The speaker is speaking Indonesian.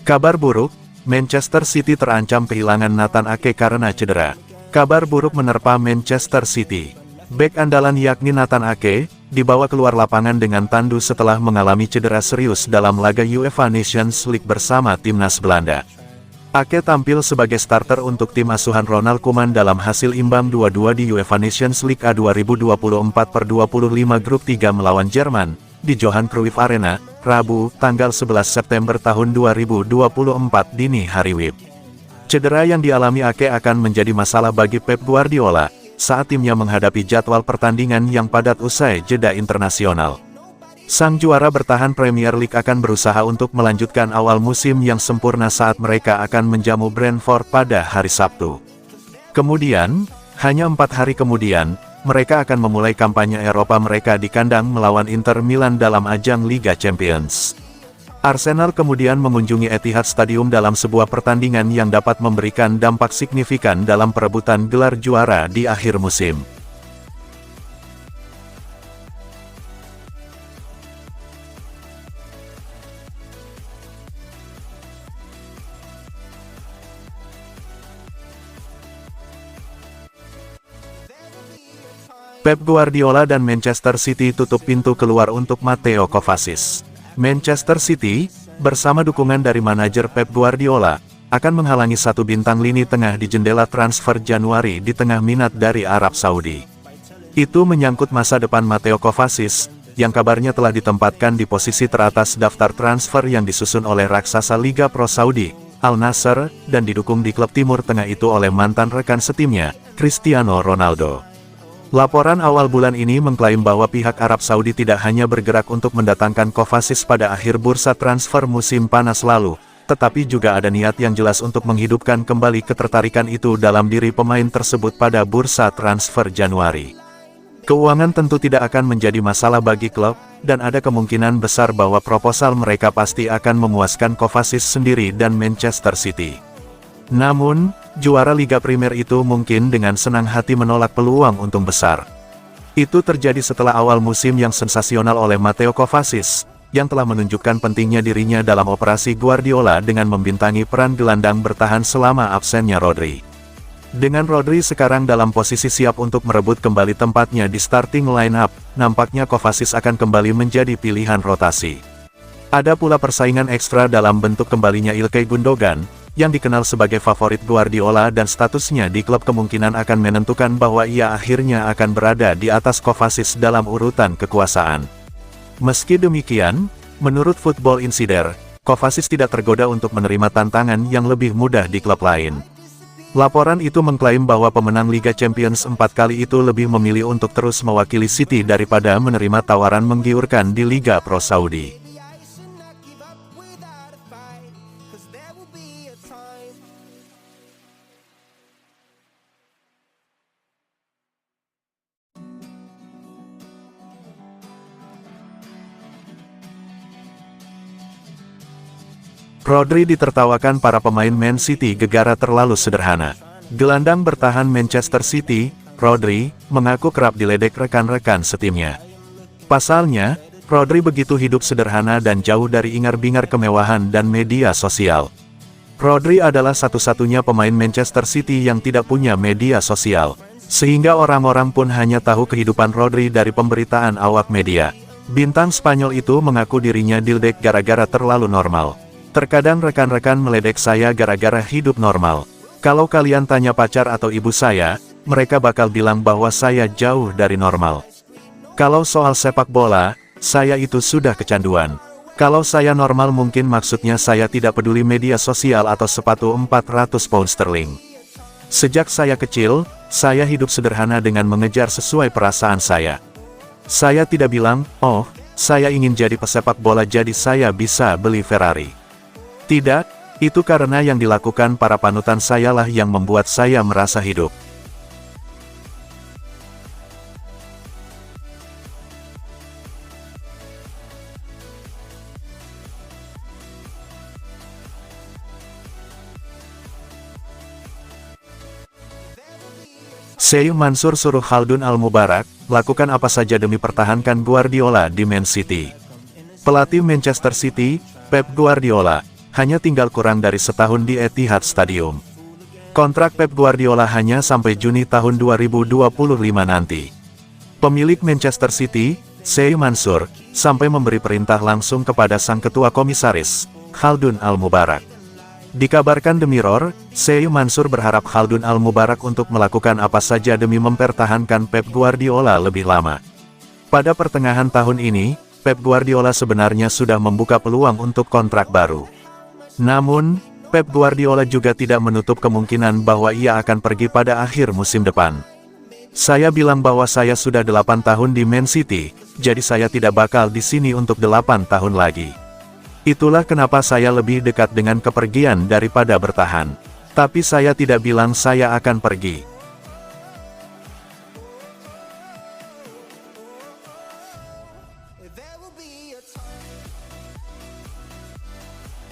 Kabar buruk, Manchester City terancam kehilangan Nathan Ake karena cedera. Kabar buruk menerpa Manchester City. Bek andalan yakni Nathan Ake, dibawa keluar lapangan dengan tandu setelah mengalami cedera serius dalam laga UEFA Nations League bersama timnas Belanda. Ake tampil sebagai starter untuk tim asuhan Ronald Koeman dalam hasil imbang 2-2 di UEFA Nations League A 2024/25 grup 3 melawan Jerman, di Johan Cruyff Arena, Rabu, tanggal 11 September tahun 2024 dini hari WIB. Cedera yang dialami Ake akan menjadi masalah bagi Pep Guardiola, saat timnya menghadapi jadwal pertandingan yang padat usai jeda internasional. Sang juara bertahan Premier League akan berusaha untuk melanjutkan awal musim yang sempurna saat mereka akan menjamu Brentford pada hari Sabtu. Kemudian, hanya 4 hari kemudian, mereka akan memulai kampanye Eropa mereka di kandang melawan Inter Milan dalam ajang Liga Champions. Arsenal kemudian mengunjungi Etihad Stadium dalam sebuah pertandingan yang dapat memberikan dampak signifikan dalam perebutan gelar juara di akhir musim. Pep Guardiola dan Manchester City tutup pintu keluar untuk Mateo Kovacic. Manchester City, bersama dukungan dari manajer Pep Guardiola, akan menghalangi satu bintang lini tengah di jendela transfer Januari di tengah minat dari Arab Saudi. Itu menyangkut masa depan Mateo Kovacic, yang kabarnya telah ditempatkan di posisi teratas daftar transfer yang disusun oleh raksasa Liga Pro Saudi, Al Nassr, dan didukung di klub Timur Tengah itu oleh mantan rekan setimnya, Cristiano Ronaldo. Laporan awal bulan ini mengklaim bahwa pihak Arab Saudi tidak hanya bergerak untuk mendatangkan Kovacic pada akhir bursa transfer musim panas lalu, tetapi juga ada niat yang jelas untuk menghidupkan kembali ketertarikan itu dalam diri pemain tersebut pada bursa transfer Januari. Keuangan tentu tidak akan menjadi masalah bagi klub, dan ada kemungkinan besar bahwa proposal mereka pasti akan memuaskan Kovacic sendiri dan Manchester City. Namun, juara Liga Primer itu mungkin dengan senang hati menolak peluang untung besar. Itu terjadi setelah awal musim yang sensasional oleh Mateo Kovacic, yang telah menunjukkan pentingnya dirinya dalam operasi Guardiola dengan membintangi peran gelandang bertahan selama absennya Rodri. Dengan Rodri sekarang dalam posisi siap untuk merebut kembali tempatnya di starting line-up, nampaknya Kovacic akan kembali menjadi pilihan rotasi. Ada pula persaingan ekstra dalam bentuk kembalinya Ilkay Gundogan, yang dikenal sebagai favorit Guardiola dan statusnya di klub kemungkinan akan menentukan bahwa ia akhirnya akan berada di atas Kovacic dalam urutan kekuasaan. Meski demikian, menurut Football Insider, Kovacic tidak tergoda untuk menerima tantangan yang lebih mudah di klub lain. Laporan itu mengklaim bahwa pemenang Liga Champions 4 kali itu lebih memilih untuk terus mewakili City daripada menerima tawaran menggiurkan di Liga Pro Saudi. Rodri ditertawakan para pemain Man City gegara terlalu sederhana. Gelandang bertahan Manchester City, Rodri, mengaku kerap diledek rekan-rekan setimnya. Pasalnya, Rodri begitu hidup sederhana dan jauh dari ingar-bingar kemewahan dan media sosial. Rodri adalah satu-satunya pemain Manchester City yang tidak punya media sosial, sehingga orang-orang pun hanya tahu kehidupan Rodri dari pemberitaan awak media. Bintang Spanyol itu mengaku dirinya diledek gara-gara terlalu normal. Terkadang rekan-rekan meledek saya gara-gara hidup normal. Kalau kalian tanya pacar atau ibu saya, mereka bakal bilang bahwa saya jauh dari normal. Kalau soal sepak bola, saya itu sudah kecanduan. Kalau saya normal mungkin maksudnya saya tidak peduli media sosial atau sepatu 400 pound sterling. Sejak saya kecil, saya hidup sederhana dengan mengejar sesuai perasaan saya. Saya tidak bilang, oh, saya ingin jadi pesepak bola jadi saya bisa beli Ferrari. Tidak, itu karena yang dilakukan para panutan sayalah yang membuat saya merasa hidup. Sheikh Mansur suruh Khaldun Al-Mubarak, lakukan apa saja demi pertahankan Guardiola di Man City. Pelatih Manchester City, Pep Guardiola, hanya tinggal kurang dari setahun di Etihad Stadium. Kontrak Pep Guardiola hanya sampai Juni tahun 2025 nanti. Pemilik Manchester City, Sheikh Mansour, sampai memberi perintah langsung kepada sang ketua komisaris, Khaldoon Al-Mubarak. Dikabarkan The Mirror, Sheikh Mansour berharap Khaldoon Al-Mubarak untuk melakukan apa saja demi mempertahankan Pep Guardiola lebih lama. Pada pertengahan tahun ini, Pep Guardiola sebenarnya sudah membuka peluang untuk kontrak baru. Namun, Pep Guardiola juga tidak menutup kemungkinan bahwa ia akan pergi pada akhir musim depan. Saya bilang bahwa saya sudah 8 tahun di Man City, jadi saya tidak bakal di sini untuk 8 tahun lagi. Itulah kenapa saya lebih dekat dengan kepergian daripada bertahan. Tapi saya tidak bilang saya akan pergi.